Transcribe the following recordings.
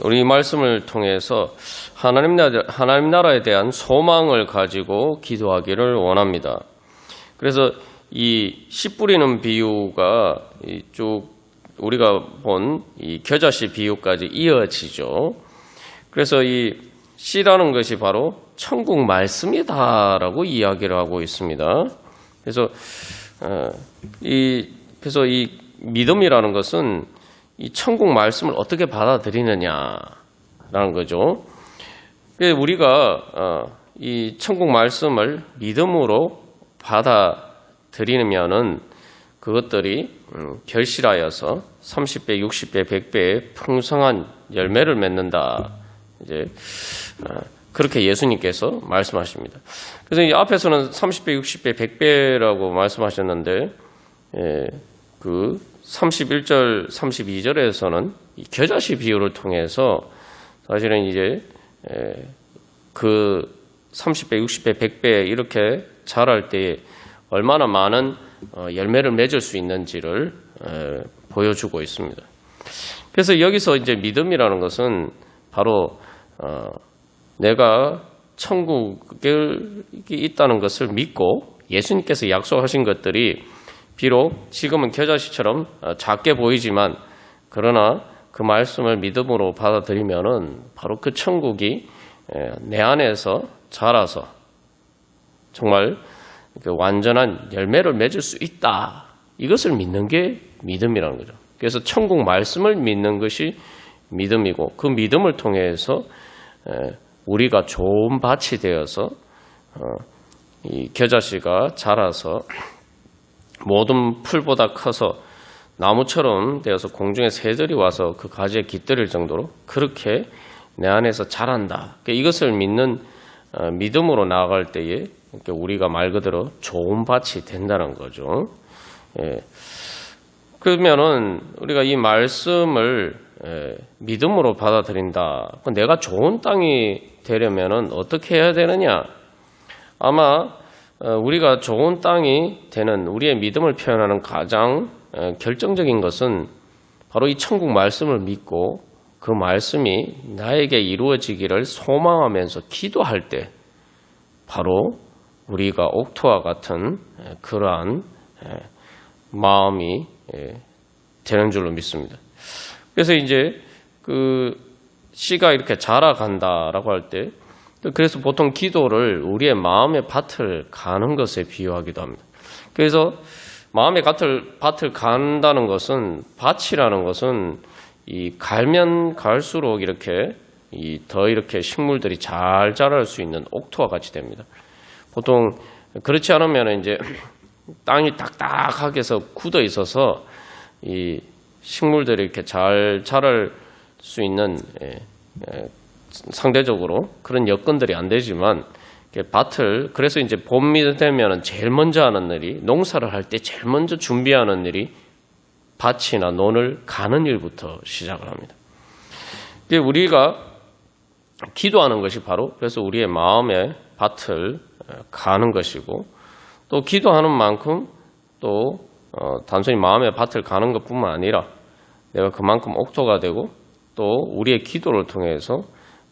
우리 말씀을 통해서 하나님 나라에 대한 소망을 가지고 기도하기를 원합니다. 그래서 이 씨 뿌리는 비유가 쭉 우리가 본 이 겨자씨 비유까지 이어지죠. 그래서 이 씨라는 것이 바로 천국 말씀이다라고 이야기를 하고 있습니다. 그래서 이 믿음이라는 것은 이 천국 말씀을 어떻게 받아들이느냐라는 거죠. 우리가 이 천국 말씀을 믿음으로 받아들이면은 그것들이 결실하여서 30배, 60배, 100배의 풍성한 열매를 맺는다. 이제 그렇게 예수님께서 말씀하십니다. 그래서 이 앞에서는 30배, 60배, 100배라고 말씀하셨는데 그 31절, 32절에서는 이 겨자씨 비유를 통해서 사실은 이제 그 30배, 60배, 100배 이렇게 자랄 때 얼마나 많은 열매를 맺을 수 있는지를 보여주고 있습니다. 그래서 여기서 이제 믿음이라는 것은 바로 내가 천국에 있다는 것을 믿고 예수님께서 약속하신 것들이 비록 지금은 겨자씨처럼 작게 보이지만 그러나 그 말씀을 믿음으로 받아들이면은 바로 그 천국이 내 안에서 자라서 정말 완전한 열매를 맺을 수 있다. 이것을 믿는 게 믿음이라는 거죠. 그래서 천국 말씀을 믿는 것이 믿음이고 그 믿음을 통해서 우리가 좋은 밭이 되어서 이 겨자씨가 자라서 모든 풀보다 커서 나무처럼 되어서 공중에 새들이 와서 그 가지에 깃들일 정도로 그렇게 내 안에서 자란다. 이것을 믿는 믿음으로 나아갈 때에 우리가 말 그대로 좋은 밭이 된다는 거죠. 그러면은 우리가 이 말씀을 믿음으로 받아들인다. 내가 좋은 땅이 되려면은 어떻게 해야 되느냐? 아마 우리가 좋은 땅이 되는 우리의 믿음을 표현하는 가장 결정적인 것은 바로 이 천국 말씀을 믿고 그 말씀이 나에게 이루어지기를 소망하면서 기도할 때 바로 우리가 옥토와 같은 그러한 마음이 되는 줄로 믿습니다. 그래서 이제 그 씨가 이렇게 자라간다라고 할 때 그래서 보통 기도를 우리의 마음의 밭을 가는 것에 비유하기도 합니다. 그래서 마음의 밭을 간다는 것은 밭이라는 것은 이 갈면 갈수록 이렇게 더 이렇게 식물들이 잘 자랄 수 있는 옥토와 같이 됩니다. 보통 그렇지 않으면 이제 땅이 딱딱하게 해서 굳어 있어서 이 식물들이 이렇게 잘 자랄 수 있는 상대적으로 그런 여건들이 안 되지만 밭을 그래서 이제 봄이 되면 제일 먼저 하는 일이 농사를 할 때 제일 먼저 준비하는 일이 밭이나 논을 가는 일부터 시작을 합니다. 우리가 기도하는 것이 바로 그래서 우리의 마음의 밭을 가는 것이고 또 기도하는 만큼 또 단순히 마음의 밭을 가는 것뿐만 아니라 내가 그만큼 옥토가 되고 또 우리의 기도를 통해서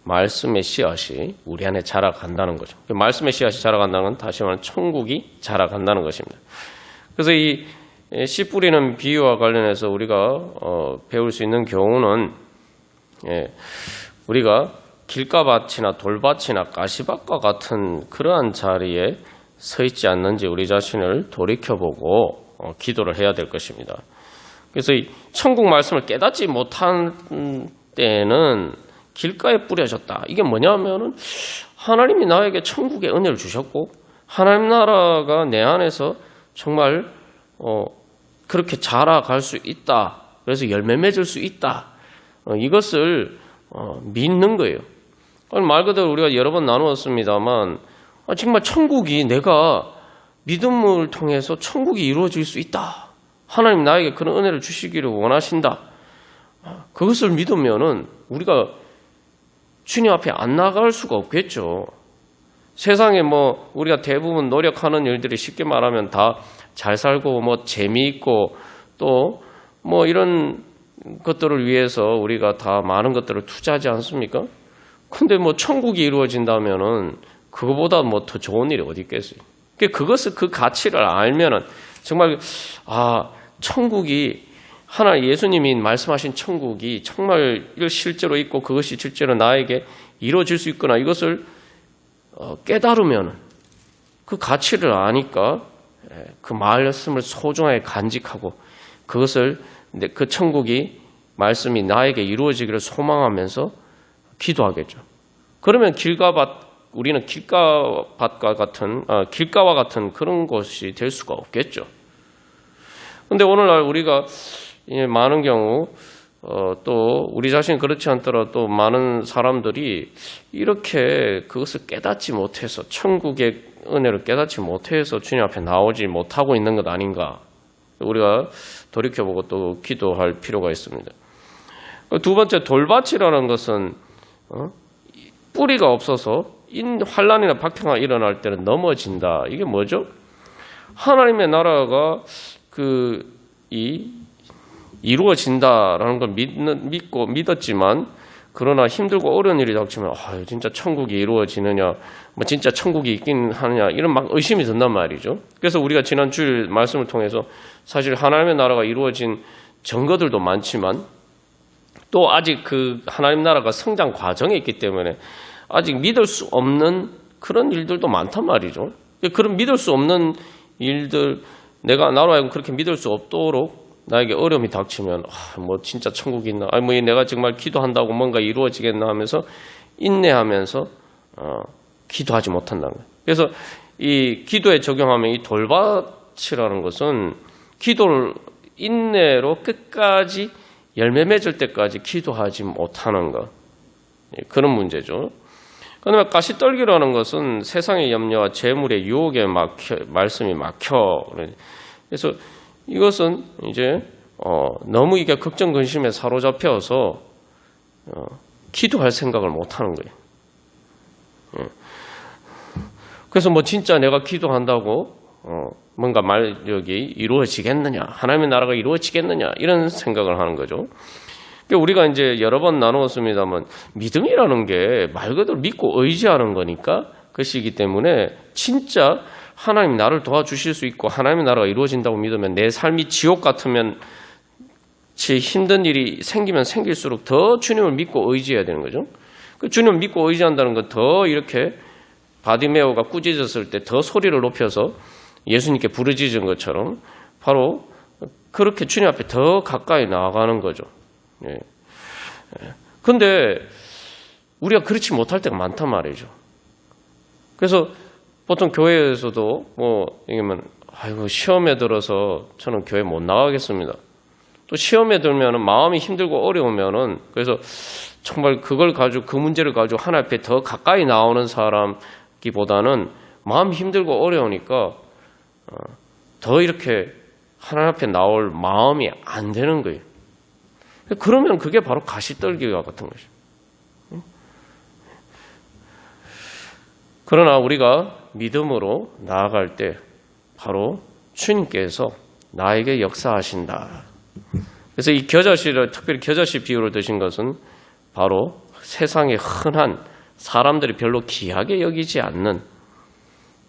말씀의 씨앗이 우리 안에 자라간다는 거죠. 말씀의 씨앗이 자라간다는 건 다시 말하면 천국이 자라간다는 것입니다. 그래서 이 씨 뿌리는 비유와 관련해서 우리가 배울 수 있는 교훈은 우리가 길가밭이나 돌밭이나 가시밭과 같은 그러한 자리에 서 있지 않는지 우리 자신을 돌이켜보고 기도를 해야 될 것입니다. 그래서 이 천국 말씀을 깨닫지 못한 때에는 길가에 뿌려졌다. 이게 뭐냐면은 하나님이 나에게 천국의 은혜를 주셨고 하나님 나라가 내 안에서 정말 그렇게 자라갈 수 있다. 그래서 열매 맺을 수 있다. 이것을 믿는 거예요. 말 그대로 우리가 여러 번 나누었습니다만 정말 천국이 내가 믿음을 통해서 천국이 이루어질 수 있다. 하나님 나에게 그런 은혜를 주시기를 원하신다. 그것을 믿으면은 우리가 주님 앞에 안 나갈 수가 없겠죠. 세상에 우리가 대부분 노력하는 일들이 쉽게 말하면 다 잘 살고 재미있고 또 이런 것들을 위해서 우리가 다 많은 것들을 투자하지 않습니까? 근데 뭐 천국이 이루어진다면은 그거보다 뭐 더 좋은 일이 어디 있겠어요? 그것을 그 가치를 알면은 정말 천국이 하나 예수님이 말씀하신 천국이 정말 실제로 있고 그것이 실제로 나에게 이루어질 수 있구나 이것을 깨달으면 그 가치를 아니까 그 말씀을 소중하게 간직하고 그것을 그 천국이 말씀이 나에게 이루어지기를 소망하면서 기도하겠죠. 그러면 우리는 길가와 같은 그런 것이 될 수가 없겠죠. 그런데 오늘날 우리가 많은 경우 또 우리 자신이 그렇지 않더라도 많은 사람들이 이렇게 그것을 깨닫지 못해서 천국의 은혜를 깨닫지 못해서 주님 앞에 나오지 못하고 있는 것 아닌가 우리가 돌이켜보고 또 기도할 필요가 있습니다. 두 번째 돌밭이라는 것은 뿌리가 없어서 환난이나 박해가 일어날 때는 넘어진다. 이게 뭐죠? 하나님의 나라가 이루어진다라는 걸 믿었지만 그러나 힘들고 어려운 일이 닥치면 진짜 천국이 이루어지느냐 뭐 진짜 천국이 있긴 하느냐 이런 막 의심이 든단 말이죠. 그래서 우리가 지난 주일 말씀을 통해서 사실 하나님의 나라가 이루어진 증거들도 많지만 또 아직 그 하나님 나라가 성장 과정에 있기 때문에 아직 믿을 수 없는 그런 일들도 많단 말이죠. 그런 믿을 수 없는 일들 나로 하여금 그렇게 믿을 수 없도록 나에게 어려움이 닥치면 뭐 진짜 천국이 있나 뭐 내가 정말 기도한다고 뭔가 이루어지겠나 하면서 인내하면서 기도하지 못한다는 거예요. 그래서 이 기도에 적용하면 이 돌밭이라는 것은 기도를 인내로 끝까지 열매 맺을 때까지 기도하지 못하는 것 그런 문제죠. 그다음에 가시떨기라는 것은 세상의 염려와 재물의 유혹에 말씀이 막혀. 그래서 이것은 이제 너무 이게 걱정 근심에 사로잡혀서 기도할 생각을 못 하는 거예요. 그래서 뭐 진짜 내가 기도한다고 뭔가 말력이 이루어지겠느냐, 하나님의 나라가 이루어지겠느냐 이런 생각을 하는 거죠. 우리가 이제 여러 번 나누었습니다만 믿음이라는 게 말 그대로 믿고 의지하는 거니까 그것이기 때문에 진짜 하나님 나를 도와주실 수 있고 하나님의 나라가 이루어진다고 믿으면 내 삶이 지옥 같으면 힘든 일이 생기면 생길수록 더 주님을 믿고 의지해야 되는 거죠. 그 주님을 믿고 의지한다는 건 더 이렇게 바디메오가 꾸짖었을 때 더 소리를 높여서 예수님께 부르짖은 것처럼 바로 그렇게 주님 앞에 더 가까이 나아가는 거죠. 그런데 우리가 그렇지 못할 때가 많단 말이죠. 그래서 보통 교회에서도 시험에 들어서 저는 교회 못 나가겠습니다. 또 시험에 들면은 마음이 힘들고 어려우면은 그래서 정말 그걸 가지고 그 문제를 가지고 하나님 앞에 더 가까이 나오는 사람기보다는 마음이 힘들고 어려우니까 더 이렇게 하나님 앞에 나올 마음이 안 되는 거예요. 그러면 그게 바로 가시떨기와 같은 것이죠. 그러나 우리가 믿음으로 나아갈 때 바로 주님께서 나에게 역사하신다. 그래서 이 겨자씨를 특별히 겨자씨 비유를 드신 것은 바로 세상에 흔한 사람들이 별로 귀하게 여기지 않는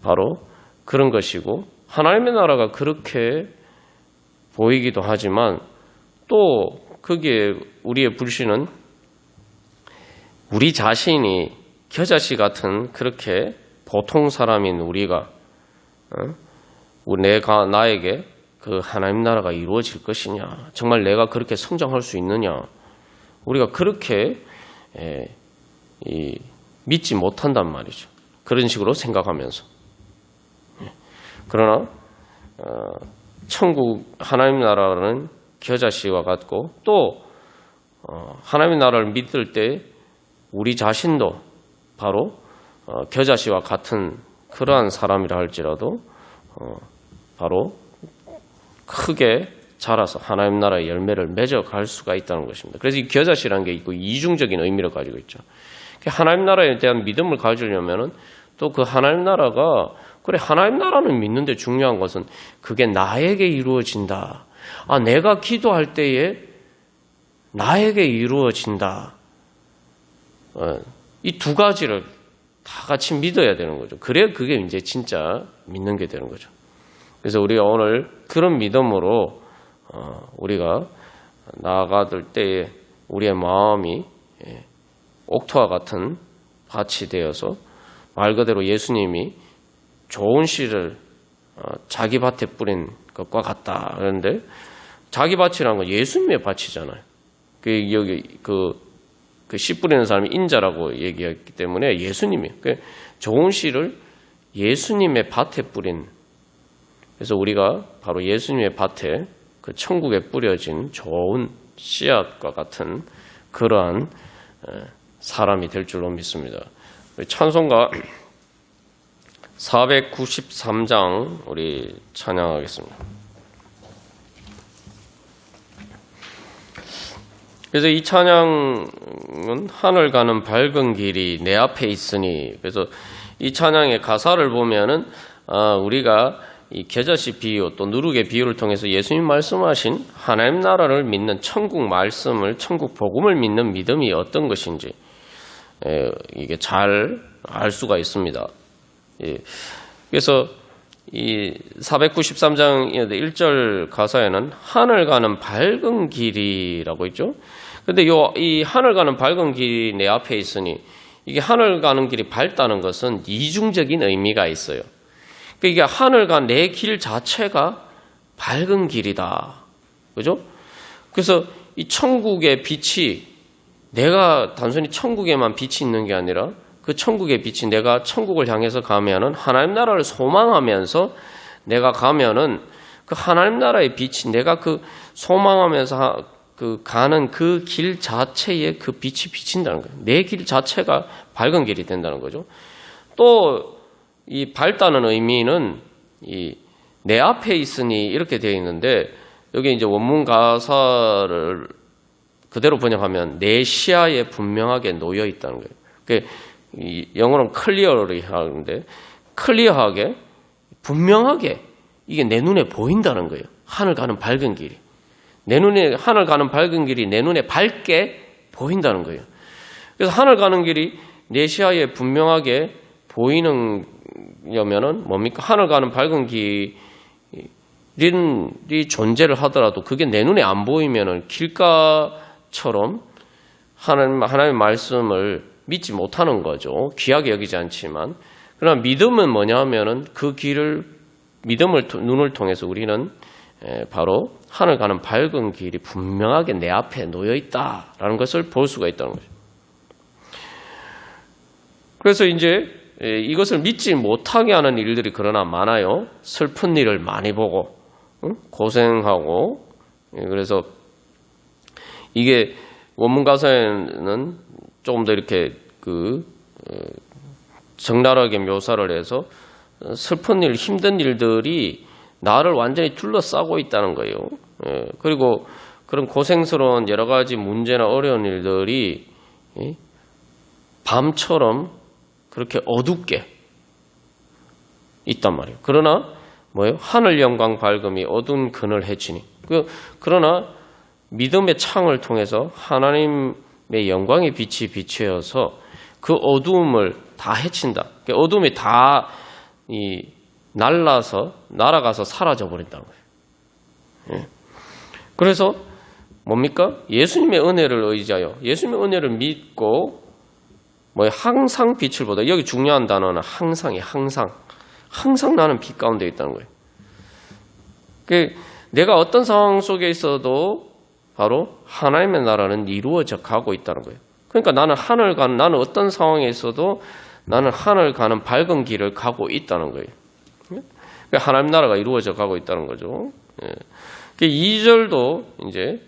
바로 그런 것이고 하나님의 나라가 그렇게 보이기도 하지만 또 거기에 우리의 불신은 우리 자신이 겨자씨 같은 그렇게 보통 사람인 우리가 나에게 그 하나님 나라가 이루어질 것이냐 정말 내가 그렇게 성장할 수 있느냐 우리가 그렇게 믿지 못한단 말이죠. 그런 식으로 생각하면서 그러나 천국 하나님 나라는 겨자씨와 같고 또 하나님의 나라를 믿을 때 우리 자신도 바로 겨자씨와 같은 그러한 사람이라 할지라도 바로 크게 자라서 하나님 나라의 열매를 맺어갈 수가 있다는 것입니다. 그래서 이 겨자씨라는 게 있고 이중적인 의미를 가지고 있죠. 하나님 나라에 대한 믿음을 가지려면은 또 그 하나님 나라가 그래 하나님 나라는 믿는데 중요한 것은 그게 나에게 이루어진다. 내가 기도할 때에 나에게 이루어진다. 이 두 가지를 다 같이 믿어야 되는 거죠. 그래야 그게 이제 진짜 믿는 게 되는 거죠. 그래서 우리가 오늘 그런 믿음으로 우리가 나아갈 때에 우리의 마음이 옥토와 같은 밭이 되어서 말 그대로 예수님이 좋은 씨를 자기 밭에 뿌린 것과 같다. 그런데 자기 밭이라는 건 예수님의 밭이잖아요. 여기 그 씨 뿌리는 사람이 인자라고 얘기했기 때문에 예수님이 좋은 씨를 예수님의 밭에 뿌린, 그래서 우리가 바로 예수님의 밭에 그 천국에 뿌려진 좋은 씨앗과 같은 그러한 사람이 될 줄로 믿습니다. 찬송가 493장 우리 찬양하겠습니다. 그래서 이 찬양은 하늘 가는 밝은 길이 내 앞에 있으니, 그래서 이 찬양의 가사를 보면은 우리가 이 겨자씨 비유 또 누룩의 비유를 통해서 예수님 말씀하신 하나님 나라를 믿는 천국 말씀을, 천국 복음을 믿는 믿음이 어떤 것인지 이게 잘 알 수가 있습니다. 그래서 이 493장 1절 가사에는 하늘 가는 밝은 길이라고 있죠. 근데 이 하늘 가는 밝은 길이 내 앞에 있으니, 이게 하늘 가는 길이 밝다는 것은 이중적인 의미가 있어요. 그러니까 이게 하늘 간 내 길 자체가 밝은 길이다. 그죠? 그래서 이 천국의 빛이, 내가 단순히 천국에만 빛이 있는 게 아니라 그 천국의 빛이 내가 천국을 향해서 가면은, 하나님 나라를 소망하면서 내가 가면은 그 하나님 나라의 빛이 내가 그 소망하면서 가는 그 길 자체에 그 빛이 비친다는 거예요. 내 길 자체가 밝은 길이 된다는 거죠. 또 이 밝다는 의미는 내 앞에 있으니 이렇게 되어 있는데, 여기 이제 원문 가사를 그대로 번역하면 내 시야에 분명하게 놓여 있다는 거예요. 영어로는 클리어리 하는데, 클리어하게 분명하게 이게 내 눈에 보인다는 거예요. 하늘 가는 밝은 길이. 내 눈에, 하늘 가는 밝은 길이 내 눈에 밝게 보인다는 거예요. 그래서 하늘 가는 길이 내 시야에 분명하게 보이는려면은 뭡니까? 하늘 가는 밝은 길이 존재를 하더라도 그게 내 눈에 안 보이면은 길가처럼 하나님의 말씀을 믿지 못하는 거죠. 귀하게 여기지 않지만. 그러나 믿음은 뭐냐 하면은 그 길을, 눈을 통해서 우리는 바로 하늘 가는 밝은 길이 분명하게 내 앞에 놓여 있다라는 것을 볼 수가 있다는 거죠. 그래서 이제 이것을 믿지 못하게 하는 일들이 그러나 많아요. 슬픈 일을 많이 보고 고생하고, 그래서 이게 원문 가사에는 조금 더 이렇게 적나라하게 묘사를 해서 슬픈 일, 힘든 일들이 나를 완전히 둘러싸고 있다는 거예요. 그리고 그런 고생스러운 여러 가지 문제나 어려운 일들이 밤처럼 그렇게 어둡게 있단 말이에요. 그러나 뭐예요? 하늘 영광 밝음이 어두운 그늘 해치니. 그러나 믿음의 창을 통해서 하나님의 영광의 빛이 비추어서 그 어두움을 다 해친다. 어두움이 다 날아가서 사라져 버린다는 거예요. 그래서 뭡니까? 예수님의 은혜를 의지하여, 예수님의 은혜를 믿고, 항상 빛을 보다. 여기 중요한 단어는 항상이, 항상 나는 빛 가운데 있다는 거예요. 내가 어떤 상황 속에 있어도 바로 하나님의 나라는 이루어져 가고 있다는 거예요. 그러니까 나는 어떤 상황에 있어도 나는 하늘 가는 밝은 길을 가고 있다는 거예요. 하나님 나라가 이루어져 가고 있다는 거죠. 2절도 이제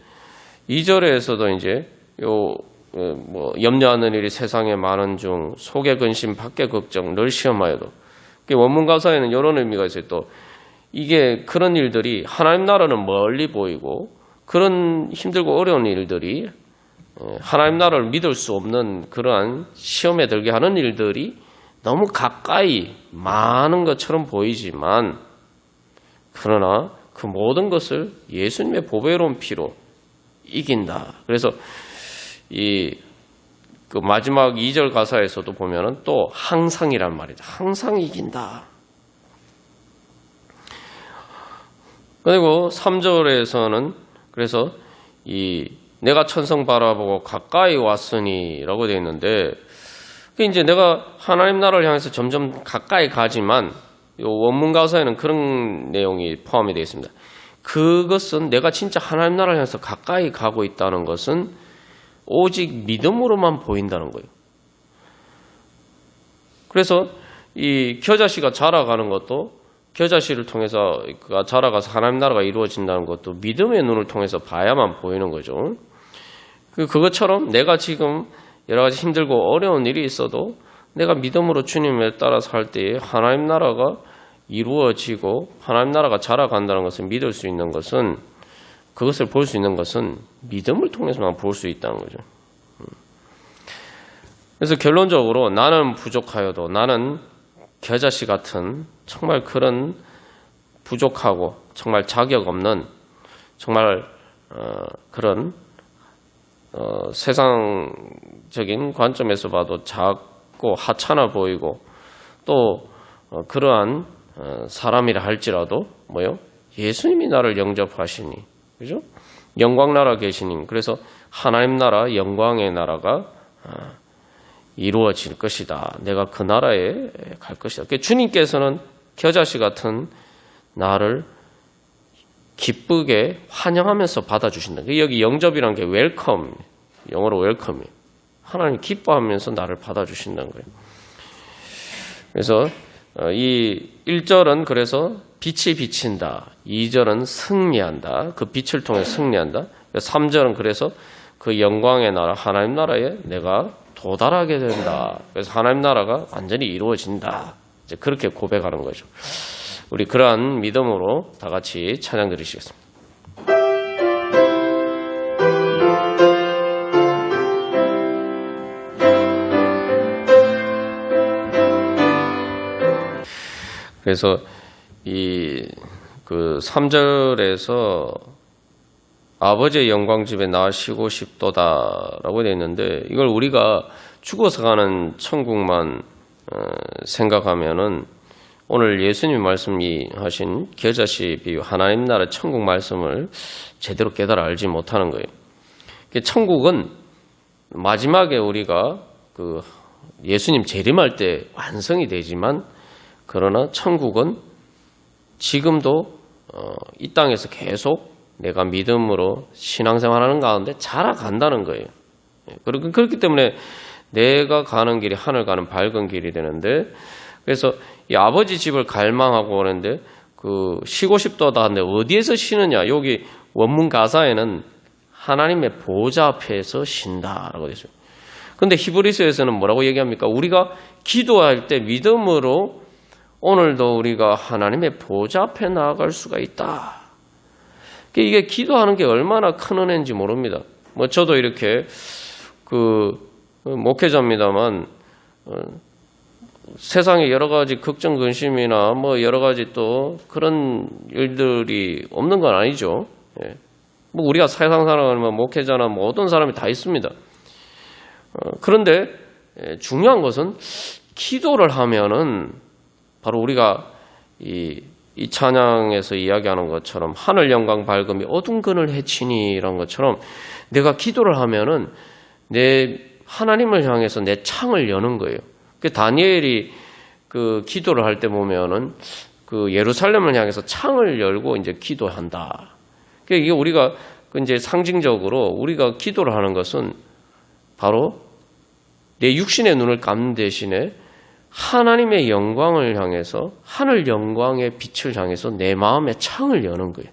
2절에서도 이제 염려하는 일이 세상에 많은 중 속에 근심 밖에 걱정 늘 시험하여도, 원문 가사에는 이런 의미가 있어요. 또 이게 그런 일들이 하나님 나라는 멀리 보이고, 그런 힘들고 어려운 일들이 하나님 나라를 믿을 수 없는 그러한 시험에 들게 하는 일들이 너무 가까이 많은 것처럼 보이지만, 그러나 그 모든 것을 예수님의 보배로운 피로 이긴다. 그래서 그 마지막 2절 가사에서도 보면은 또 항상이란 말이죠. 항상 이긴다. 그리고 3절에서는 그래서 내가 천성 바라보고 가까이 왔으니 라고 되어 있는데, 이제 내가 하나님 나라를 향해서 점점 가까이 가지만, 이 원문 가사에는 그런 내용이 포함이 되어 있습니다. 그것은 내가 진짜 하나님 나라를 향해서 가까이 가고 있다는 것은 오직 믿음으로만 보인다는 거예요. 그래서 이 겨자씨가 자라가는 것도, 겨자씨를 통해서 자라가서 하나님 나라가 이루어진다는 것도 믿음의 눈을 통해서 봐야만 보이는 거죠. 그것처럼 내가 지금 여러 가지 힘들고 어려운 일이 있어도 내가 믿음으로 주님에 따라서 할 때에 하나님 나라가 이루어지고 하나님 나라가 자라간다는 것을 믿을 수 있는 것은, 그것을 볼 수 있는 것은 믿음을 통해서만 볼 수 있다는 거죠. 그래서 결론적으로 나는 부족하여도, 나는 겨자씨 같은 정말 그런 부족하고 정말 자격 없는, 정말 그런 세상적인 관점에서 봐도 작고 하찮아 보이고 또 그러한 사람이라 할지라도 예수님이 나를 영접하시니, 그죠? 영광 나라 계시니, 그래서 하나님 나라, 영광의 나라가 이루어질 것이다. 내가 그 나라에 갈 것이다. 그러니까 주님께서는 겨자씨 같은 나를 기쁘게 환영하면서 받아주신다. 여기 영접이라는 게 웰컴, 영어로 웰컴이에요. 하나님 기뻐하면서 나를 받아주신다는 거예요. 그래서 이 1절은 그래서 빛이 비친다. 2절은 승리한다. 그 빛을 통해 승리한다. 3절은 그래서 그 영광의 나라, 하나님 나라에 내가 도달하게 된다. 그래서 하나님 나라가 완전히 이루어진다. 이제 그렇게 고백하는 거죠. 우리 그러한 믿음으로 다 같이 찬양 드리시겠습니다. 그래서 그 3절에서 아버지의 영광집에 나 쉬고 싶도다라고 되어 있는데, 이걸 우리가 죽어서 가는 천국만 생각하면은 오늘 예수님 말씀이 하신 겨자씨 비유, 하나님 나라 천국 말씀을 제대로 깨달아 알지 못하는 거예요. 천국은 마지막에 우리가 그 예수님 재림할 때 완성이 되지만, 그러나 천국은 지금도 이 땅에서 계속 내가 믿음으로 신앙생활하는 가운데 자라간다는 거예요. 그렇기 때문에 내가 가는 길이 하늘 가는 밝은 길이 되는데, 그래서 이 아버지 집을 갈망하고 오는데 그 쉬고 싶도다 하는데 어디에서 쉬느냐? 여기 원문 가사에는 하나님의 보좌 앞에서 쉰다라고 되어 있어요. 그런데 히브리서에서는 뭐라고 얘기합니까? 우리가 기도할 때 믿음으로 오늘도 우리가 하나님의 보좌 앞에 나아갈 수가 있다. 이게 기도하는 게 얼마나 큰 은혜인지 모릅니다. 저도 이렇게 목회자입니다만 세상에 여러 가지 걱정 근심이나 여러 가지 또 그런 일들이 없는 건 아니죠. 우리가 세상 살아가면 목회자나 어떤 사람이 다 있습니다. 그런데 중요한 것은 기도를 하면은 바로 우리가 이 찬양에서 이야기하는 것처럼 하늘 영광 밝음이 어두운 그늘 해치니 이런 것처럼 내가 기도를 하면은 내 하나님을 향해서 내 창을 여는 거예요. 다니엘이 그 기도를 할 때 보면은 그 예루살렘을 향해서 창을 열고 이제 기도한다. 이게 우리가 이제 상징적으로 우리가 기도를 하는 것은 바로 내 육신의 눈을 감는 대신에 하나님의 영광을 향해서, 하늘 영광의 빛을 향해서 내 마음의 창을 여는 거예요.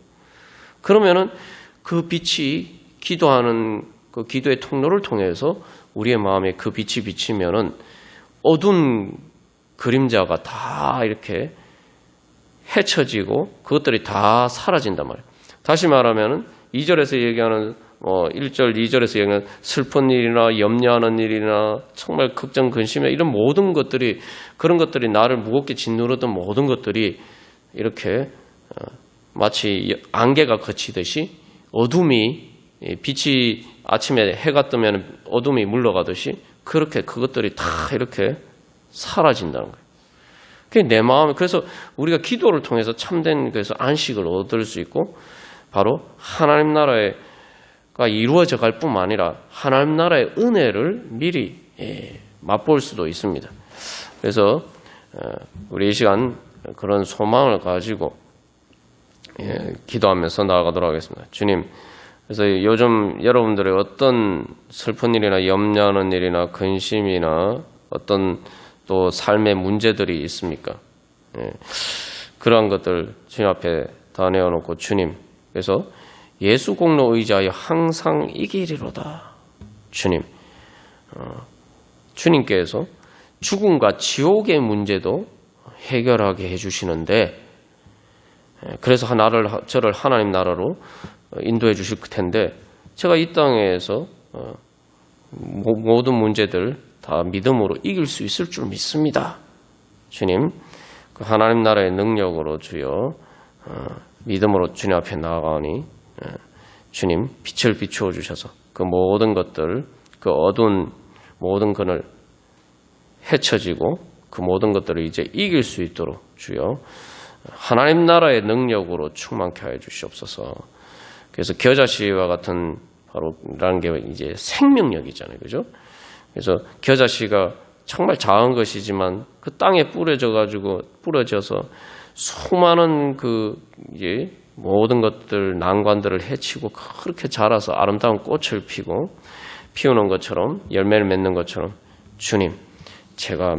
그러면은 그 빛이 기도하는 그 기도의 통로를 통해서 우리의 마음에 그 빛이 비치면은 어두운 그림자가 다 이렇게 헤쳐지고 그것들이 다 사라진단 말이에요. 다시 말하면은 2절에서 얘기하는 1절, 2절에서 얘기하는 슬픈 일이나 염려하는 일이나 정말 걱정, 근심이나 이런 모든 것들이, 그런 것들이 나를 무겁게 짓누르던 모든 것들이 이렇게 마치 안개가 걷히듯이 어둠이 빛이 아침에 해가 뜨면 어둠이 물러가듯이 그렇게 그것들이 다 이렇게 사라진다는 거예요. 그게 내 마음에, 그래서 우리가 기도를 통해서 참된 그래서 안식을 얻을 수 있고 바로 하나님 나라가 이루어져 갈 뿐만 아니라 하나님 나라의 은혜를 미리 맛볼 수도 있습니다. 그래서 우리 이 시간 그런 소망을 가지고 기도하면서 나아가도록 하겠습니다. 주님, 그래서 요즘 여러분들의 어떤 슬픈 일이나 염려하는 일이나 근심이나 어떤 또 삶의 문제들이 있습니까? 그러한 것들 주님 앞에 다 내어놓고 주님, 그래서 예수 공로 의지하여 항상 이기리로다. 주님, 주님께서 죽음과 지옥의 문제도 해결하게 해주시는데, 그래서 저를 하나님 나라로 인도해 주실 텐데, 제가 이 땅에서 모든 문제들 다 믿음으로 이길 수 있을 줄 믿습니다. 주님, 그 하나님 나라의 능력으로 주여 믿음으로 주님 앞에 나아가니 주님 빛을 비추어 주셔서 그 모든 것들, 그 어두운 모든 것을 헤쳐지고 그 모든 것들을 이제 이길 수 있도록 주여 하나님 나라의 능력으로 충만케 하여 주시옵소서. 그래서 겨자씨와 같은 바로라는 게 이제 생명력이잖아요, 그죠? 그래서 겨자씨가 정말 작은 것이지만 그 땅에 뿌려져서 수많은 그 이제 모든 것들 난관들을 해치고 그렇게 자라서 아름다운 꽃을 피우는 것처럼 열매를 맺는 것처럼 주님, 제가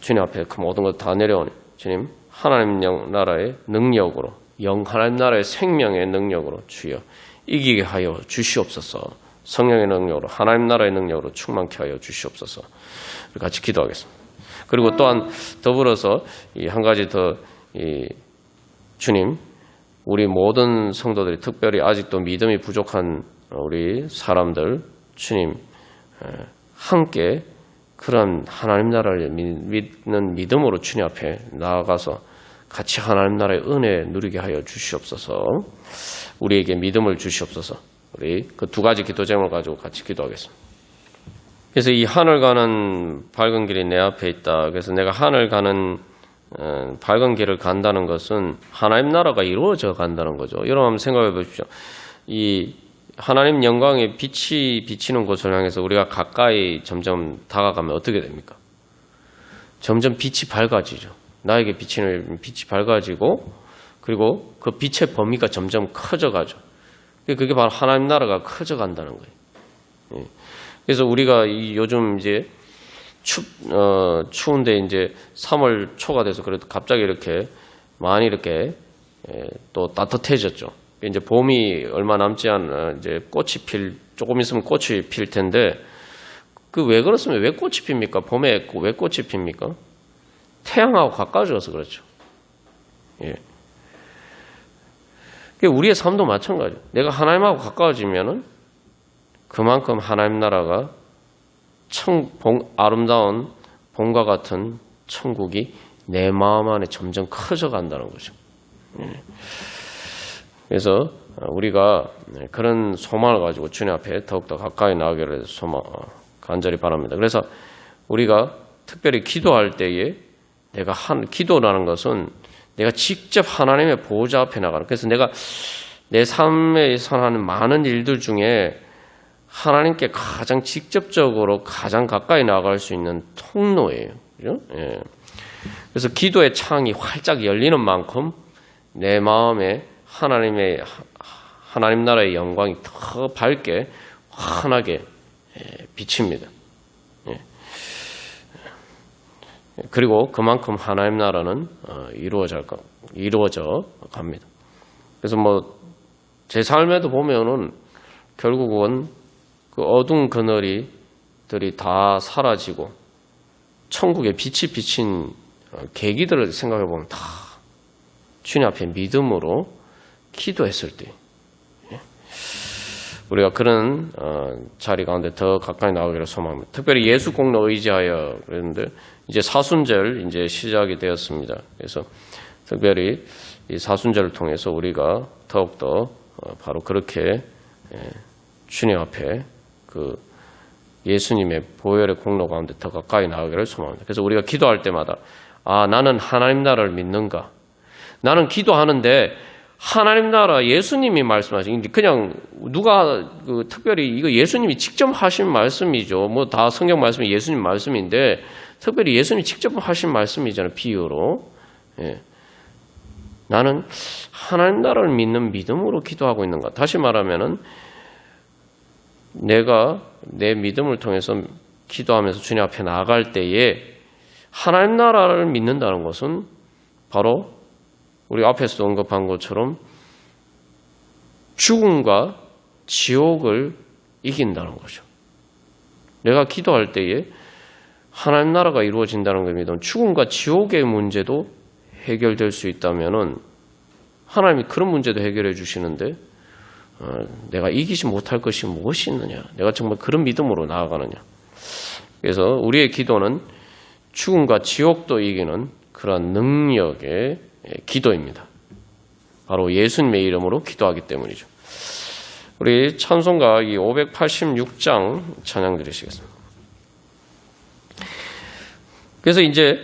주님 앞에 그 모든 것 다 내려오니 주님 하나님 나라의 능력으로 하나님 나라의 생명의 능력으로 주여 이기게 하여 주시옵소서. 성령의 능력으로 하나님 나라의 능력으로 충만케 하여 주시옵소서. 같이 기도하겠습니다. 그리고 또한 더불어서 한 가지 더 주님, 우리 모든 성도들이 특별히 아직도 믿음이 부족한 우리 사람들 주님 함께 그런 하나님 나라를 믿는 믿음으로 주님 앞에 나아가서 같이 하나님 나라의 은혜 누리게 하여 주시옵소서. 우리에게 믿음을 주시옵소서. 우리 그 두 가지 기도 제목을 가지고 같이 기도하겠습니다. 그래서 이 하늘 가는 밝은 길이 내 앞에 있다. 그래서 내가 하늘 가는 밝은 길을 간다는 것은 하나님 나라가 이루어져 간다는 거죠. 여러분 한번 생각해 보십시오. 이 하나님 영광의 빛이 비치는 곳을 향해서 우리가 가까이 점점 다가가면 어떻게 됩니까? 점점 빛이 밝아지죠. 나에게 비치는 빛이 밝아지고 그리고 그 빛의 범위가 점점 커져가죠. 그게 바로 하나님 나라가 커져간다는 거예요. 그래서 우리가 요즘 이제 추운데 이제 3월 초가 돼서 그래도 갑자기 이렇게 많이 이렇게 또 따뜻해졌죠. 이제 봄이 얼마 남지 않아 이제 조금 있으면 꽃이 필 텐데 그 왜 그렇습니까? 왜 꽃이 핍니까? 봄에 왜 꽃이 핍니까? 태양하고 가까워져서 그렇죠. 예. 우리의 삶도 마찬가지예요. 내가 하나님하고 가까워지면은 그만큼 하나님 나라가 아름다운 봄과 같은 천국이 내 마음 안에 점점 커져 간다는 거죠. 그래서 우리가 그런 소망을 가지고 주님 앞에 더욱더 가까이 나가기를 간절히 바랍니다. 그래서 우리가 특별히 기도할 때에 기도라는 것은 내가 직접 하나님의 보호자 앞에 나가는, 그래서 내가 내 삶에서 하는 많은 일들 중에 하나님께 가장 직접적으로 가장 가까이 나아갈 수 있는 통로예요. 그죠? 예. 그래서 기도의 창이 활짝 열리는 만큼 내 마음에 하나님 나라의 영광이 더 밝게 환하게 비칩니다. 예. 그리고 그만큼 하나님 나라는 이루어져 갑니다. 그래서 제 삶에도 보면은 결국은 그 어두운 그늘이들이 다 사라지고 천국의 빛이 비친 계기들을 생각해 보면 다 주님 앞에 믿음으로 기도했을 때 우리가 그런 자리 가운데 더 가까이 나가기를 소망합니다. 특별히 예수 공로 의지하여 그랬는데 이제 사순절 이제 시작이 되었습니다. 그래서 특별히 이 사순절을 통해서 우리가 더욱더 바로 그렇게 주님 앞에 그 예수님의 보혈의 공로 가운데 더 가까이 나가기를 소망합니다. 그래서 우리가 기도할 때마다 나는 하나님 나라를 믿는가? 나는 기도하는데 하나님 나라 예수님이 말씀하신 그냥 누가 특별히 이거 예수님이 직접 하신 말씀이죠. 뭐 다 성경 말씀이 예수님 말씀인데 특별히 예수님이 직접 하신 말씀이잖아요. 비유로. 예. 나는 하나님 나라를 믿는 믿음으로 기도하고 있는가? 다시 말하면은 내가 내 믿음을 통해서 기도하면서 주님 앞에 나아갈 때에 하나님 나라를 믿는다는 것은 바로 우리 앞에서 언급한 것처럼 죽음과 지옥을 이긴다는 거죠. 내가 기도할 때에 하나님 나라가 이루어진다는 걸 믿으면 죽음과 지옥의 문제도 해결될 수 있다면은 하나님이 그런 문제도 해결해 주시는데 내가 이기지 못할 것이 무엇이 있느냐? 내가 정말 그런 믿음으로 나아가느냐? 그래서 우리의 기도는 죽음과 지옥도 이기는 그런 능력의 기도입니다. 바로 예수님의 이름으로 기도하기 때문이죠. 우리 찬송가 586장 찬양 드리시겠습니다. 그래서 이제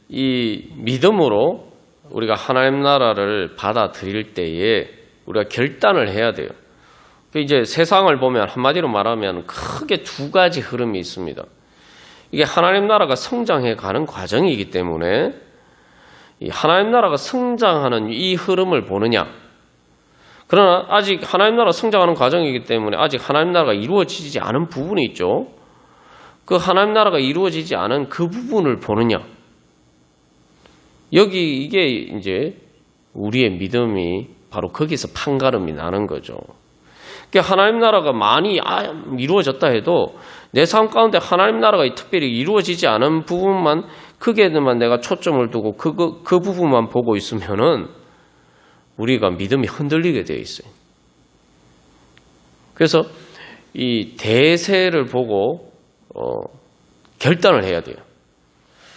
이 믿음으로 우리가 하나님 나라를 받아들일 때에 우리가 결단을 해야 돼요. 이제 세상을 보면 한마디로 말하면 크게 두 가지 흐름이 있습니다. 이게 하나님 나라가 성장해 가는 과정이기 때문에 이 하나님 나라가 성장하는 이 흐름을 보느냐. 그러나 아직 하나님 나라 성장하는 과정이기 때문에 아직 하나님 나라가 이루어지지 않은 부분이 있죠. 그 하나님 나라가 이루어지지 않은 그 부분을 보느냐. 여기 이게 이제 우리의 믿음이 바로 거기서 판가름이 나는 거죠. 그러니까 하나님 나라가 많이 이루어졌다 해도 내 삶 가운데 하나님 나라가 특별히 이루어지지 않은 부분만 크게만 내가 초점을 두고 그 부분만 보고 있으면은 우리가 믿음이 흔들리게 되어 있어요. 그래서 이 대세를 보고 결단을 해야 돼요.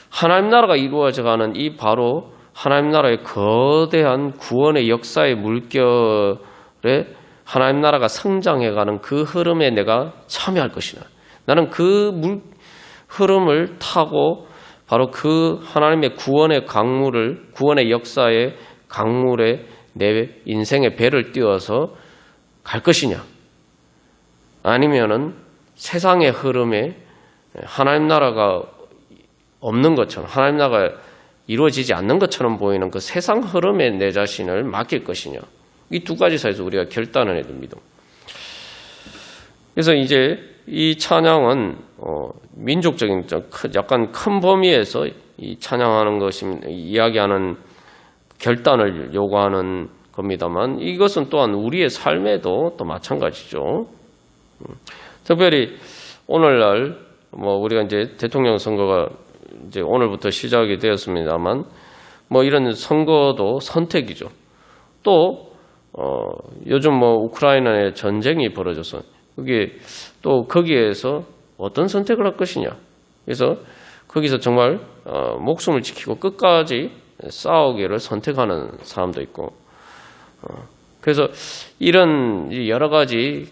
하나님 나라가 이루어져가는 이 바로 하나님 나라의 거대한 구원의 역사의 물결에 하나님 나라가 성장해가는 그 흐름에 내가 참여할 것이냐. 나는 그 흐름을 타고 바로 그 하나님의 구원의 강물을, 구원의 역사의 강물에 내 인생의 배를 띄워서 갈 것이냐. 아니면은 세상의 흐름에 하나님 나라가 없는 것처럼, 하나님 나라가 이루어지지 않는 것처럼 보이는 그 세상 흐름에 내 자신을 맡길 것이냐. 이 두 가지 사이에서 우리가 결단을 해야 됩니다. 그래서 이제 이 찬양은 민족적인 약간 큰 범위에서 이 찬양하는 것이 이야기하는 결단을 요구하는 겁니다만 이것은 또한 우리의 삶에도 또 마찬가지죠. 특별히 오늘날 우리가 이제 대통령 선거가 이제 오늘부터 시작이 되었습니다만 이런 선거도 선택이죠. 또 요즘 우크라이나의 전쟁이 벌어져서 그게 또 거기에서 어떤 선택을 할 것이냐. 그래서 거기서 정말 목숨을 지키고 끝까지 싸우기를 선택하는 사람도 있고 그래서 이런 여러 가지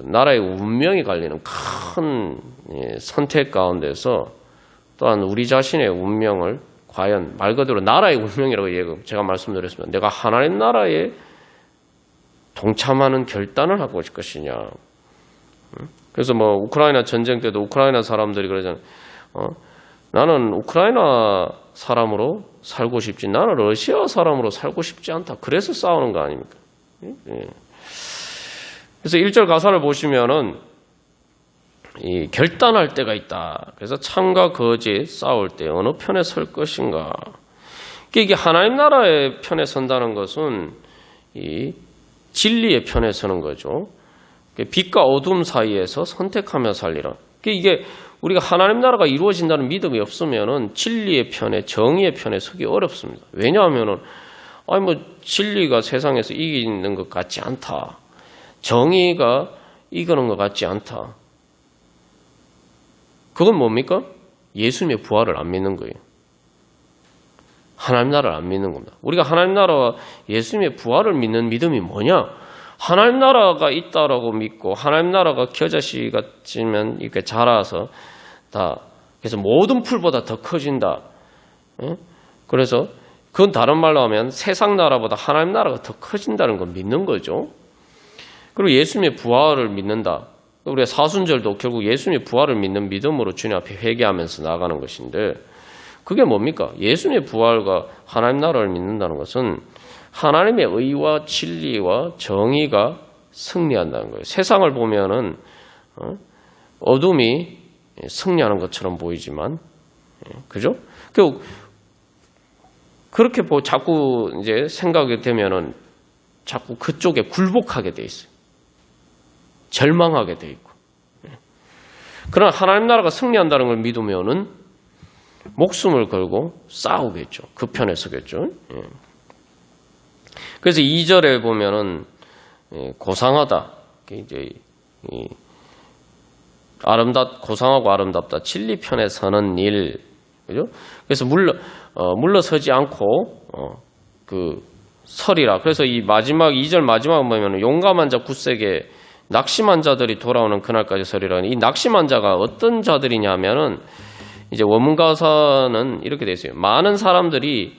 나라의 운명이 갈리는 큰 선택 가운데서 또한 우리 자신의 운명을 과연 말 그대로 나라의 운명이라고 제가 말씀드렸습니다. 내가 하나님 나라에 동참하는 결단을 하고 있을 것이냐. 그래서 우크라이나 전쟁 때도 우크라이나 사람들이 그러잖아요. 나는 우크라이나 사람으로 살고 싶지 나는 러시아 사람으로 살고 싶지 않다. 그래서 싸우는 거 아닙니까? 그래서 1절 가사를 보시면은 이 결단할 때가 있다. 그래서 참과 거짓 싸울 때 어느 편에 설 것인가. 이게 하나님 나라의 편에 선다는 것은 이 진리의 편에 서는 거죠. 빛과 어둠 사이에서 선택하며 살리라. 이게 우리가 하나님 나라가 이루어진다는 믿음이 없으면은 진리의 편에, 정의의 편에 서기 어렵습니다. 왜냐하면은 진리가 세상에서 이기는 것 같지 않다. 정의가 이기는 것 같지 않다. 그건 뭡니까? 예수님의 부활을 안 믿는 거예요. 하나님 나라를 안 믿는 겁니다. 우리가 하나님 나라와 예수님의 부활을 믿는 믿음이 뭐냐? 하나님 나라가 있다라고 믿고 하나님 나라가 겨자씨 같으면 이렇게 자라서 그래서 모든 풀보다 더 커진다. 그래서 그건 다른 말로 하면 세상 나라보다 하나님 나라가 더 커진다는 걸 믿는 거죠. 그리고 예수님의 부활을 믿는다. 우리가 사순절도 결국 예수님의 부활을 믿는 믿음으로 주님 앞에 회개하면서 나가는 것인데 그게 뭡니까? 예수님의 부활과 하나님 나라를 믿는다는 것은 하나님의 의와 진리와 정의가 승리한다는 거예요. 세상을 보면은 어둠이 승리하는 것처럼 보이지만, 그죠? 그렇게 자꾸 이제 생각이 되면은 자꾸 그쪽에 굴복하게 돼 있어요. 절망하게 돼 있고. 그러나 하나님 나라가 승리한다는 걸 믿으면은 목숨을 걸고 싸우겠죠. 그 편에 서겠죠. 그래서 2절에 보면은 고상하다. 이제 고상하고 아름답다. 진리 편에 서는 일. 그죠? 그래서 물러서지 않고 설이라. 그래서 이 마지막 2절 마지막 보면 용감한 자 굳세게 낙심한 자들이 돌아오는 그날까지 설이라. 이 낙심한 자가 어떤 자들이냐면은 이제 원문가사는 이렇게 돼 있어요. 많은 사람들이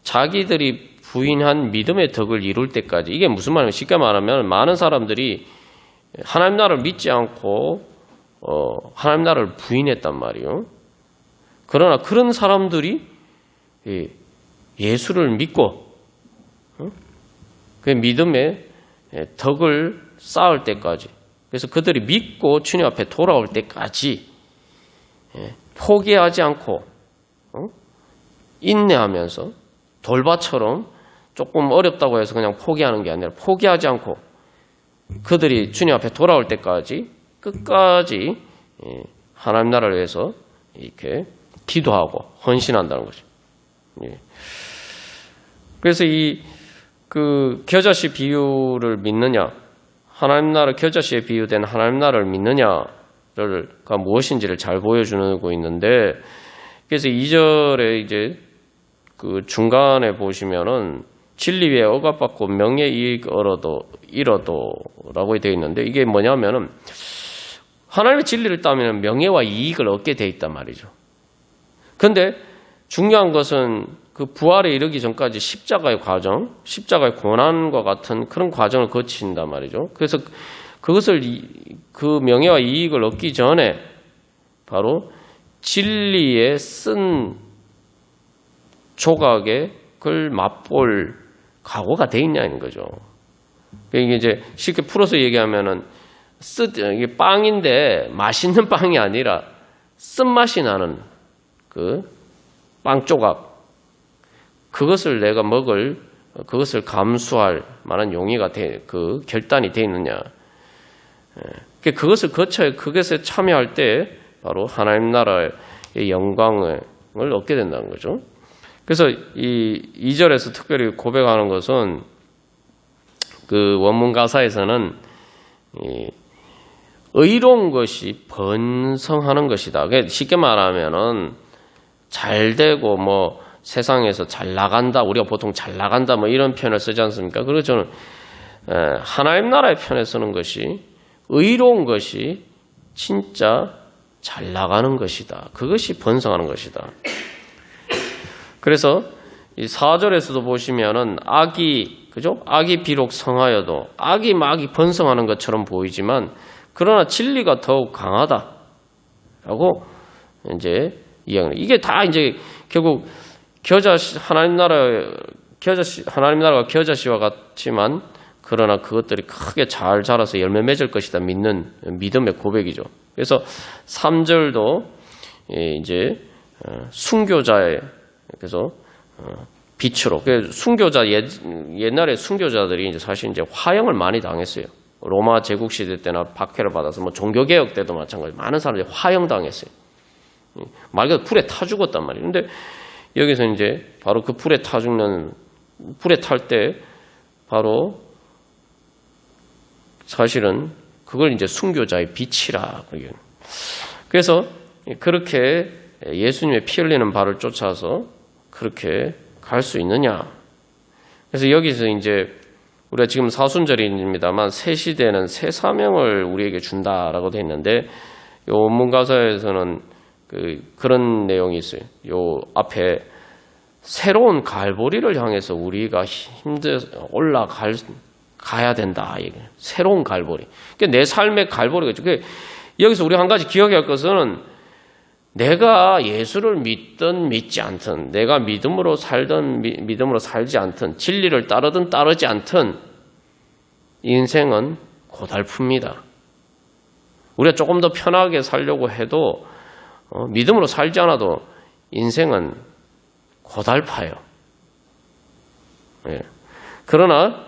자기들이 부인한 믿음의 덕을 이룰 때까지. 이게 무슨 말이냐면 쉽게 말하면 많은 사람들이 하나님 나라를 믿지 않고 하나님 나라를 부인했단 말이에요. 그러나 그런 사람들이 예수를 믿고 그 믿음의 덕을 쌓을 때까지, 그래서 그들이 믿고 주님 앞에 돌아올 때까지 포기하지 않고 인내하면서 돌밭처럼 조금 어렵다고 해서 그냥 포기하는 게 아니라 포기하지 않고 그들이 주님 앞에 돌아올 때까지 끝까지 하나님 나라를 위해서 이렇게 기도하고 헌신한다는 거죠. 그래서 그 겨자씨 비유를 믿느냐, 하나님 나라 겨자씨에 비유된 하나님 나라를 믿느냐가 무엇인지를 잘 보여주고 있는데, 그래서 2절에 이제 그 중간에 보시면은 진리 위에 억압받고 명예 이익 잃어도라고 되어 있는데, 이게 뭐냐면은 하나님의 진리를 따면 명예와 이익을 얻게 돼 있단 말이죠. 그런데 중요한 것은 그 부활에 이르기 전까지 십자가의 과정, 십자가의 고난과 같은 그런 과정을 거친단 말이죠. 그래서 그것을 그 명예와 이익을 얻기 전에 바로 진리에 쓴 조각에 그걸 맛볼 각오가 돼 있냐는 거죠. 이게 이제 쉽게 풀어서 얘기하면은 이게 빵인데 맛있는 빵이 아니라 쓴맛이 나는 그 빵 조각, 그것을 내가 그것을 감수할 만한 용의가 그 결단이 돼 있느냐. 그것을 그것에 참여할 때 바로 하나님 나라의 영광을 얻게 된다는 거죠. 그래서 이 2절에서 특별히 고백하는 것은 그 원문 가사에서는 의로운 것이 번성하는 것이다. 쉽게 말하면은 잘 되고 뭐 세상에서 잘 나간다. 우리가 보통 잘 나간다 뭐 이런 표현을 쓰지 않습니까? 그리고 저는 하나님 나라의 편에 서는 것이 의로운 것이 진짜 잘 나가는 것이다. 그것이 번성하는 것이다. 그래서 이 4절에서도 보시면은 그죠? 악이 비록 성하여도 악이 번성하는 것처럼 보이지만 그러나 진리가 더욱 강하다라고 이제 이야기합니다. 이게 다 이제 결국 하나님 나라가 겨자씨와 같지만 그러나 그것들이 크게 잘 자라서 열매 맺을 것이다 믿는 믿음의 고백이죠. 그래서 3절도 이제 순교자의, 그래서 빛으로, 순교자 옛날에 순교자들이 이제 사실 이제 화형을 많이 당했어요. 로마 제국 시대 때나 박해를 받아서 뭐 종교 개혁 때도 마찬가지 많은 사람들이 화형 당했어요. 말 그대로 불에 타 죽었단 말이에요. 근데 여기서 이제 바로 그 불에 탈 때 바로 사실은 그걸 이제 순교자의 빛이라. 그래서 그렇게 예수님의 피 흘리는 발을 쫓아서 그렇게 갈 수 있느냐. 그래서 여기서 이제 우리가 지금 사순절입니다만 새 시대는 새 사명을 우리에게 준다라고 되어 있는데 이 원문 가사에서는 그런 내용이 있어요. 요 앞에 새로운 갈보리를 향해서 우리가 가야 된다. 새로운 갈보리. 그러니까 내 삶의 갈보리가 있죠. 여기서 우리 한 가지 기억해야 할 것은 내가 예수를 믿든 믿지 않든, 내가 믿음으로 살든 믿음으로 살지 않든, 진리를 따르든 따르지 않든 인생은 고달픕니다. 우리가 조금 더 편하게 살려고 해도 믿음으로 살지 않아도 인생은 고달파요. 예. 그러나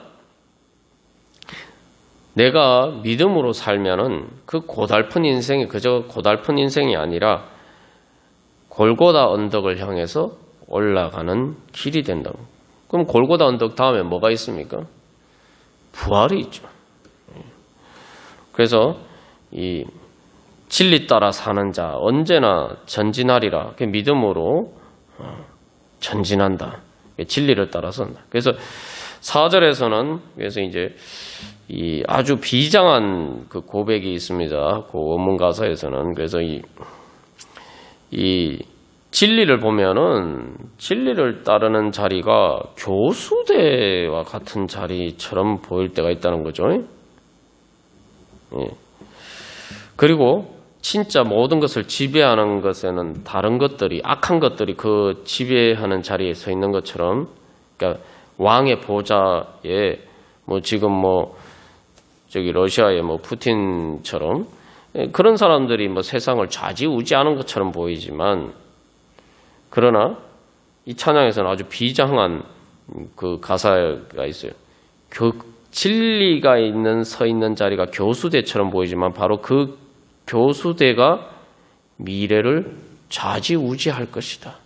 내가 믿음으로 살면은 그 고달픈 인생이 그저 고달픈 인생이 아니라 골고다 언덕을 향해서 올라가는 길이 된다. 그럼 골고다 언덕 다음에 뭐가 있습니까? 부활이 있죠. 그래서 이 진리 따라 사는 자 언제나 전진하리라. 믿음으로 전진한다. 진리를 따라 선다. 그래서 4절에서는 그래서 이제 이 아주 비장한 그 고백이 있습니다. 그 원문 가사에서는 그래서 이 진리를 보면은 진리를 따르는 자리가 교수대와 같은 자리처럼 보일 때가 있다는 거죠. 예. 그리고 진짜 모든 것을 지배하는 것에는 다른 것들이 악한 것들이 그 지배하는 자리에 서 있는 것처럼, 그러니까 왕의 보좌에 뭐 지금 뭐 저기 러시아의 뭐 푸틴처럼 그런 사람들이 뭐 세상을 좌지우지하는 것처럼 보이지만, 그러나 이 찬양에서는 아주 비장한 그 가사가 있어요. 진리가 서 있는 자리가 교수대처럼 보이지만 바로 그 교수대가 미래를 좌지우지할 것이다.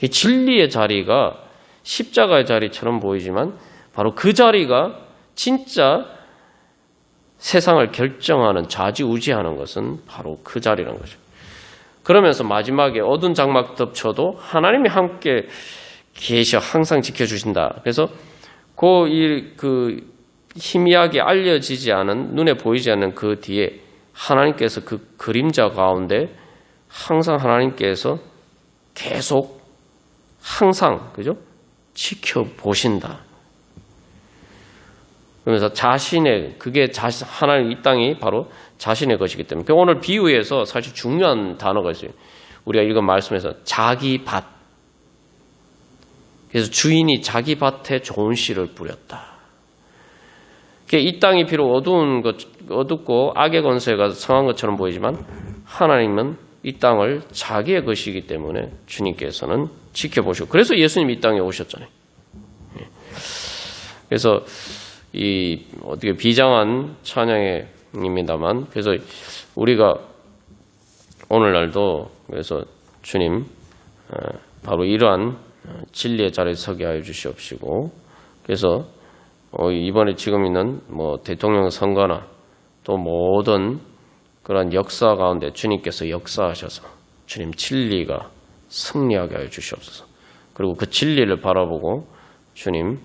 이 진리의 자리가 십자가의 자리처럼 보이지만 바로 그 자리가 진짜 세상을 결정하는, 좌지우지하는 것은 바로 그 자리라는 거죠. 그러면서 마지막에 어두운 장막 덮쳐도 하나님이 함께 계셔 항상 지켜주신다. 그래서 그 희미하게 알려지지 않은, 눈에 보이지 않는 그 뒤에 하나님께서 그 그림자 가운데 항상 하나님께서 계속 항상 그죠? 지켜보신다. 그러면서 하나님 이 땅이 바로 자신의 것이기 때문에. 오늘 비유에서 사실 중요한 단어가 있어요. 우리가 읽은 말씀에서 자기 밭. 그래서 주인이 자기 밭에 좋은 씨를 뿌렸다. 이 땅이 비록 어둡고 악의 권세가 성한 것처럼 보이지만 하나님은 이 땅을 자기의 것이기 때문에 주님께서는 지켜보시고, 그래서 예수님이 이 땅에 오셨잖아요. 그래서 어떻게 비장한 찬양입니다만, 그래서 우리가 오늘날도 그래서 주님 바로 이러한 진리의 자리에 서게 하여 주시옵시고, 그래서 이번에 지금 있는 뭐 대통령 선거나 또 모든 그런 역사 가운데 주님께서 역사하셔서 주님 진리가 승리하게 하여 주시옵소서. 그리고 그 진리를 바라보고 주님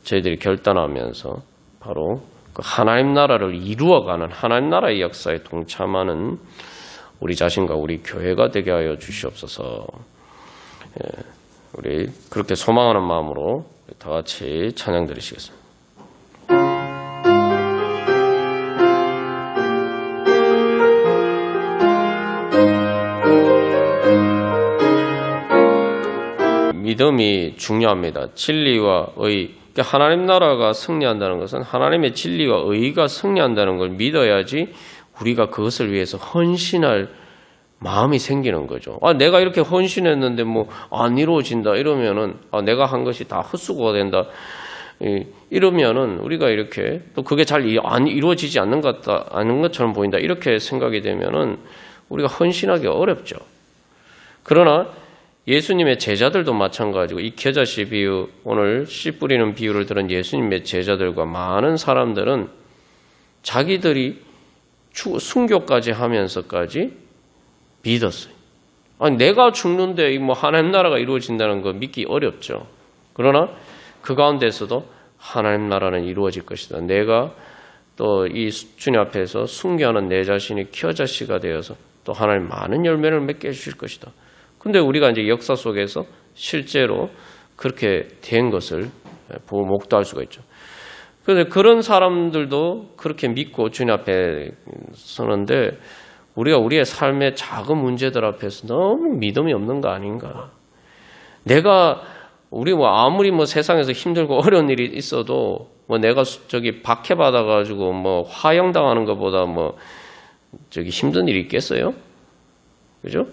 저희들이 결단하면서 바로 그 하나님 나라를 이루어가는 하나님 나라의 역사에 동참하는 우리 자신과 우리 교회가 되게 하여 주시옵소서. 우리 그렇게 소망하는 마음으로 다 같이 찬양 드리시겠습니다. 믿음이 중요합니다. 진리와 의. 하나님 나라가 승리한다는 것은 하나님의 진리와 의가 승리한다는 걸 믿어야지 우리가 그것을 위해서 헌신할 마음이 생기는 거죠. 내가 이렇게 헌신했는데 뭐 안 이루어진다 이러면은 내가 한 것이 다 헛수고가 된다 이러면은 우리가 이렇게 또 그게 잘 안 이루어지지 않는 것처럼 보인다 이렇게 생각이 되면은 우리가 헌신하기 어렵죠. 그러나 예수님의 제자들도 마찬가지고, 이 겨자씨 비유, 오늘 씨 뿌리는 비유를 들은 예수님의 제자들과 많은 사람들은 자기들이 순교까지 하면서까지 믿었어요. 내가 죽는데 뭐 하나님 나라가 이루어진다는 거 믿기 어렵죠. 그러나 그 가운데서도 하나님 나라는 이루어질 것이다. 내가 또 이 주님 앞에서 순교하는 내 자신이 겨자씨가 되어서 또 하나님 많은 열매를 맺게 해주실 것이다. 근데 우리가 이제 역사 속에서 실제로 그렇게 된 것을 보고 목도할 수가 있죠. 그런데 그런 사람들도 그렇게 믿고 주님 앞에 서는데 우리가 우리의 삶의 작은 문제들 앞에서 너무 믿음이 없는 거 아닌가. 우리 아무리 세상에서 힘들고 어려운 일이 있어도 내가 저기 박해받아가지고 화형당하는 것보다 힘든 일이 있겠어요? 그죠?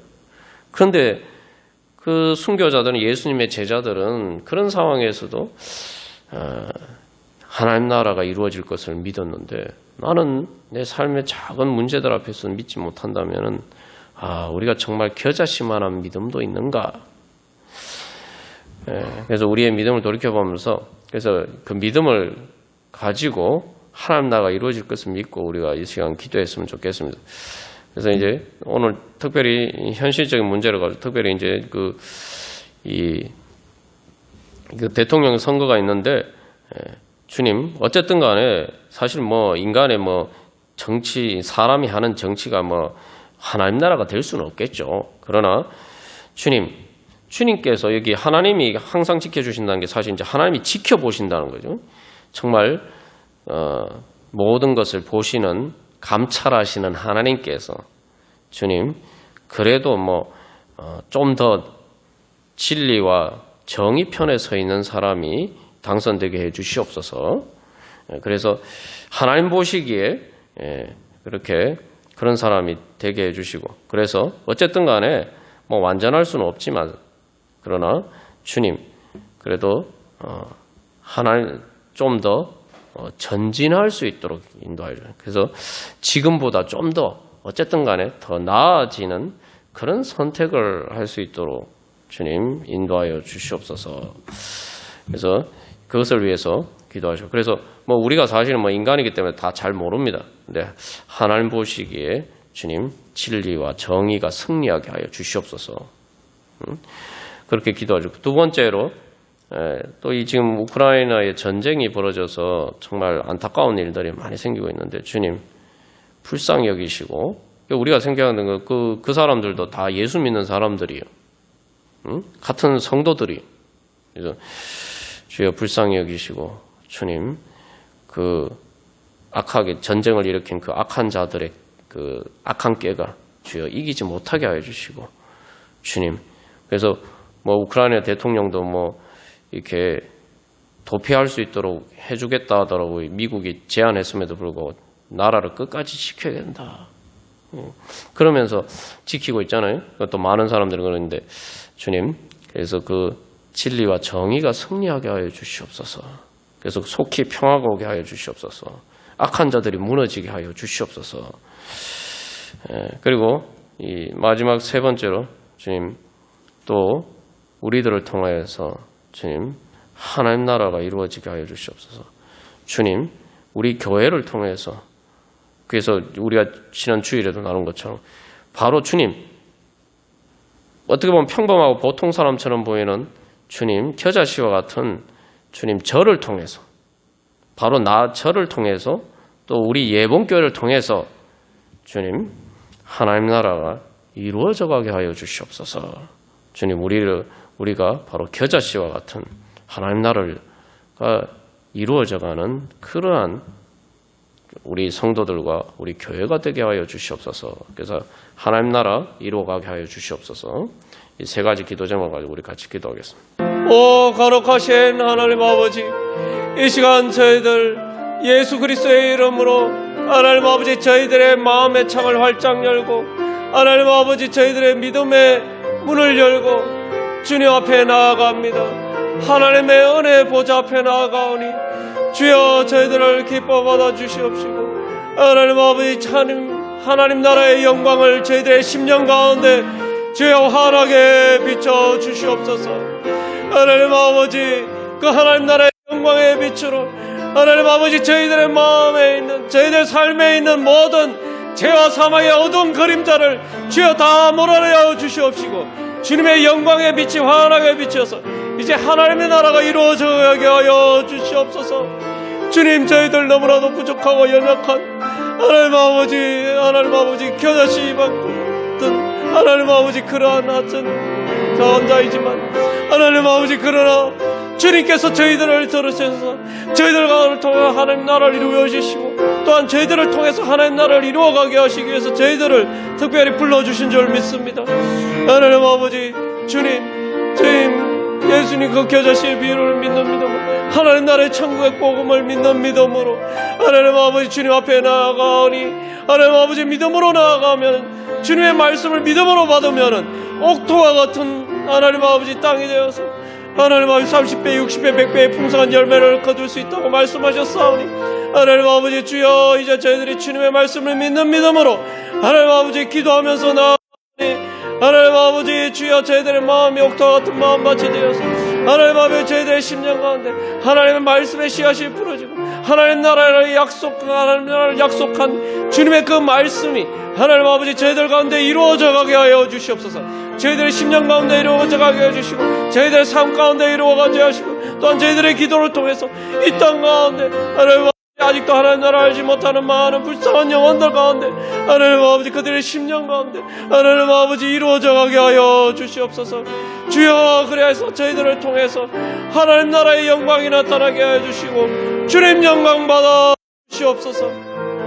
그런데 그 순교자들은, 예수님의 제자들은 그런 상황에서도 하나님 나라가 이루어질 것을 믿었는데, 나는 내 삶의 작은 문제들 앞에서 믿지 못한다면은 우리가 정말 겨자씨만한 믿음도 있는가? 그래서 우리의 믿음을 돌이켜보면서, 그래서 그 믿음을 가지고 하나님 나라가 이루어질 것을 믿고 우리가 이 시간 기도했으면 좋겠습니다. 그래서 이제 오늘 특별히 현실적인 문제를 가지고 특별히 이제 그 대통령 선거가 있는데, 주님, 어쨌든 간에 사실 인간의 정치, 사람이 하는 정치가 하나님 나라가 될 수는 없겠죠. 그러나 주님께서 여기 하나님이 항상 지켜주신다는 게 사실 이제 하나님이 지켜보신다는 거죠. 정말 모든 것을 보시는, 감찰하시는 하나님께서 주님, 그래도 좀 더 진리와 정의 편에 서 있는 사람이 당선되게 해 주시옵소서. 그래서 하나님 보시기에 그렇게 그런 사람이 되게 해 주시고, 그래서 어쨌든 간에 완전할 수는 없지만, 그러나 주님, 그래도 하나님 좀 더 전진할 수 있도록 인도하여 주세요. 그래서 지금보다 좀 더 어쨌든 간에 더 나아지는 그런 선택을 할 수 있도록 주님 인도하여 주시옵소서. 그래서 그것을 위해서 기도하시고, 그래서 우리가 사실은 인간이기 때문에 다 잘 모릅니다. 근데 하나님 보시기에 주님, 진리와 정의가 승리하게 하여 주시옵소서. 그렇게 기도하시고, 두 번째로 또 이 지금 우크라이나의 전쟁이 벌어져서 정말 안타까운 일들이 많이 생기고 있는데, 주님 불쌍히 여기시고, 우리가 생각하는 그 사람들도 다 예수 믿는 사람들이에요. 같은 성도들이. 그래서 주여 불쌍히 여기시고, 주님 그 악하게 전쟁을 일으킨 그 악한 자들의 그 악한 꾀가 주여 이기지 못하게 하여 주시고, 주님, 그래서 우크라이나 대통령도 이렇게 도피할 수 있도록 해주겠다 하더라고 미국이 제안했음에도 불구하고 나라를 끝까지 지켜야 된다. 그러면서 지키고 있잖아요. 또 많은 사람들이 그러는데, 주님, 그래서 그 진리와 정의가 승리하게 하여 주시옵소서. 그래서 속히 평화가 오게 하여 주시옵소서. 악한 자들이 무너지게 하여 주시옵소서. 그리고 이 마지막 세 번째로, 주님, 또 우리들을 통하여서 주님 하나님 나라가 이루어지게 하여 주시옵소서. 주님, 우리 교회를 통해서, 그래서 우리가 지난 주일에도 나눈 것처럼 바로 주님, 어떻게 보면 평범하고 보통 사람처럼 보이는 주님, 겨자씨와 같은 주님, 저를 통해서, 바로 저를 통해서, 또 우리 예봉교회를 통해서 주님 하나님 나라가 이루어져 가게 하여 주시옵소서. 주님, 우리가 바로 겨자씨와 같은 하나님 나라가 이루어져가는 그러한 우리 성도들과 우리 교회가 되게 하여 주시옵소서. 그래서 하나님 나라 이루어가게 하여 주시옵소서. 이 세 가지 기도 제목을 가지고 우리 같이 기도하겠습니다. 오 거룩하신 하나님 아버지, 이 시간 저희들 예수 그리스도의 이름으로 하나님 아버지 저희들의 마음의 창을 활짝 열고, 하나님 아버지 저희들의 믿음의 문을 열고 주님 앞에 나아갑니다. 하나님의 은혜 보좌 앞에 나아가오니 주여 저희들을 기뻐 받아 주시옵시고, 하나님 아버지 하나님 나라의 영광을 저희들의 심령 가운데 주여 환하게 비춰 주시옵소서. 하나님 아버지 그 하나님 나라의 영광의 빛으로 하나님 아버지 저희들의 마음에 있는, 저희들 삶에 있는 모든 죄와 사망의 어두운 그림자를 주여 다 몰아내어 주시옵시고, 주님의 영광의 빛이 환하게 비쳐서 이제 하나님의 나라가 이루어져가게 하여 주시옵소서. 주님, 저희들 너무나도 부족하고 연약한 하나님 아버지 겨자씨 같은 하나님 아버지 그러한 하찮은 자원자이지만 하나님 아버지 그러나 주님께서 저희들을 들으셔서 저희들을 통해 하나님 나라를 이루어 주시고 또한 저희들을 통해서 하나님 나라를 이루어가게 하시기 위해서 저희들을 특별히 불러주신 줄 믿습니다. 하나님 아버지 주님 예수님 그 겨자씨의 비유를 믿는 믿음으로 하나님 나라의 천국의 복음을 믿는 믿음으로 하나님 아버지 주님 앞에 나아가오니 하나님 아버지 믿음으로 나아가면 주님의 말씀을 믿음으로 받으면 옥토와 같은 하나님 아버지 땅이 되어서 하나님 아버지 30배 60배 100배의 풍성한 열매를 거둘 수 있다고 말씀하셨사오니 하나님 아버지 주여 이제 저희들이 주님의 말씀을 믿는 믿음으로 하나님 아버지 기도하면서 나아가니 하나님 아버지 주여 저희들의 마음이 옥토와 같은 마음밭이 되어서 하나님 아버지 저희들의 심령 가운데 하나님의 말씀의 씨앗이 부러지고 하나님 나라를 약속한 주님의 그 말씀이 하나님 아버지 저희들 가운데 이루어져 가게 하여 주시옵소서. 저희들의 심령 가운데 이루어져 가게 해주시고 저희들의 삶 가운데 이루어가게 하시고 또한 저희들의 기도를 통해서 이 땅 가운데 하나님 아직도 하나님 나라 알지 못하는 많은 불쌍한 영혼들 가운데 하나님 아버지 그들의 심령 가운데 하나님 아버지 이루어져 가게 하여 주시옵소서. 주여 그래서 저희들을 통해서 하나님 나라의 영광이 나타나게 하여 주시고 주님 영광 받아 주시옵소서.